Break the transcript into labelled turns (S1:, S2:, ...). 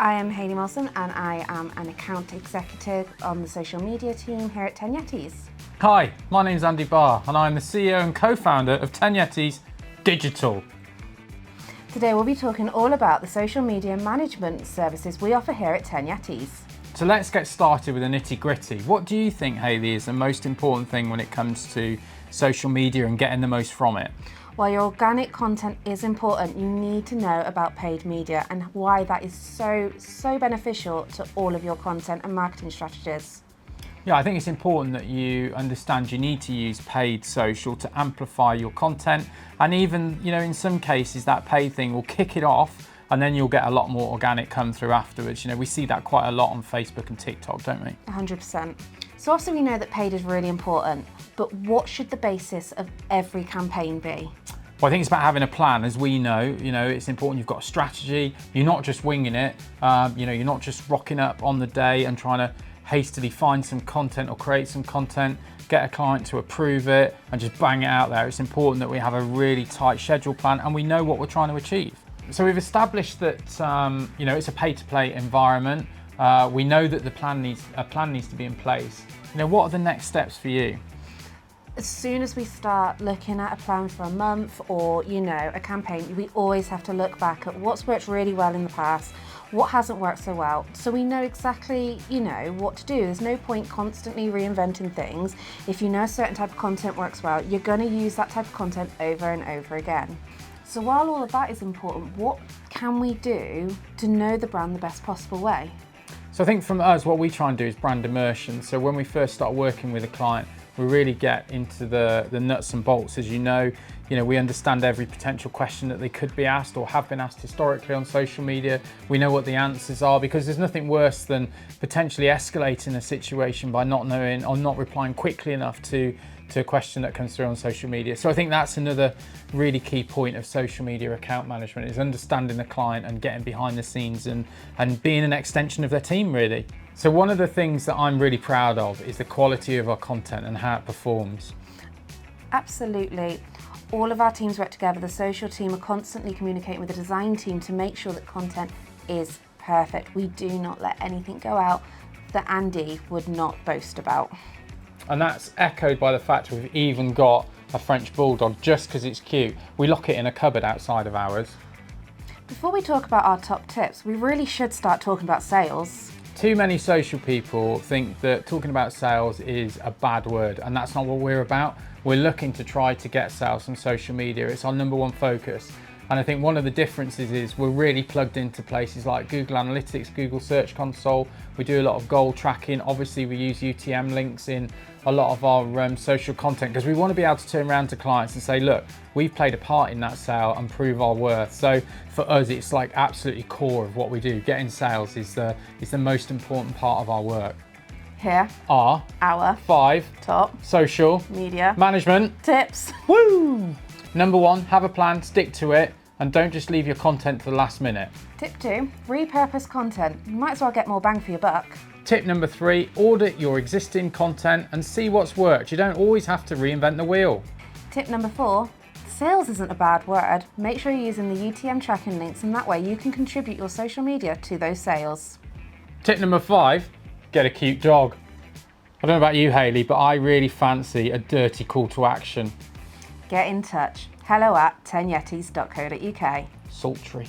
S1: I am Hayley Molson and I am an account executive on the social media team here at 10 Yetis.
S2: Hi, my name's Andy Barr and I'm the CEO and co-founder of 10 Yetis Digital.
S1: Today we'll be talking all about the social media management services we offer here at 10 Yetis.
S2: So let's get started with the nitty-gritty. What do you think, Hayley, is the most important thing when it comes to social media and getting the most from it?
S1: While your organic content is important, you need to know about paid media and why that is so beneficial to all of your content and marketing strategies.
S2: Yeah, I think it's important that you understand you need to use paid social to amplify your content, and even, in some cases that paid thing will kick it off and then you'll get a lot more organic come through afterwards. We see that quite a lot on Facebook and TikTok, don't we?
S1: 100%. So obviously we know that paid is really important, but what should the basis of every campaign be?
S2: Well, I think it's about having a plan. As we know, it's important you've got a strategy. You're not just winging it. You're not just rocking up on the day and trying to hastily find some content or create some content, get a client to approve it and just bang it out there. It's important that we have a really tight schedule plan and we know what we're trying to achieve. So we've established that it's a pay-to-play environment. We know that a plan needs to be in place. What are the next steps for you?
S1: As soon as we start looking at a plan for a month or, a campaign, we always have to look back at what's worked really well in the past, what hasn't worked so well, so we know exactly, what to do. There's no point constantly reinventing things. If you know a certain type of content works well, you're going to use that type of content over and over again. So while all of that is important, what can we do to know the brand the best possible way?
S2: So I think from us, what we try and do is brand immersion. So when we first start working with a client, we really get into the nuts and bolts. As you know, we understand every potential question that they could be asked or have been asked historically on social media. We know what the answers are, because there's nothing worse than potentially escalating a situation by not knowing or not replying quickly enough to a question that comes through on social media. So I think that's another really key point of social media account management, is understanding the client and getting behind the scenes and being an extension of their team, really. So one of the things that I'm really proud of is the quality of our content and how it performs.
S1: Absolutely. All of our teams work together. The social team are constantly communicating with the design team to make sure that content is perfect. We do not let anything go out that Andy would not boast about.
S2: And that's echoed by the fact we've even got a French bulldog. Just because it's cute, we lock it in a cupboard outside of ours.
S1: Before we talk about our top tips, we really should start talking about sales.
S2: Too many social people think that talking about sales is a bad word, and that's not what we're about. We're looking to try to get sales from social media. It's our number one focus. And I think one of the differences is we're really plugged into places like Google Analytics, Google Search Console. We do a lot of goal tracking. Obviously, we use UTM links in a lot of our social content, because we want to be able to turn around to clients and say, look, we've played a part in that sale and prove our worth. So for us, it's like absolutely core of what we do. Getting sales is the most important part of our work.
S1: Here
S2: are
S1: our
S2: 5
S1: top
S2: social
S1: media
S2: management
S1: tips.
S2: Woo! Number 1, have a plan, stick to it, and don't just leave your content to the last minute.
S1: Tip 2, repurpose content. You might as well get more bang for your buck.
S2: Tip number 3, audit your existing content and see what's worked. You don't always have to reinvent the wheel.
S1: Tip number 4, sales isn't a bad word. Make sure you're using the UTM tracking links, and that way you can contribute your social media to those sales. Tip
S2: number 5, get a cute dog. I don't know about you, Hayley, but I really fancy a dirty call to action.
S1: Get in touch. Hello@10yetis.co.uk.
S2: Sultry.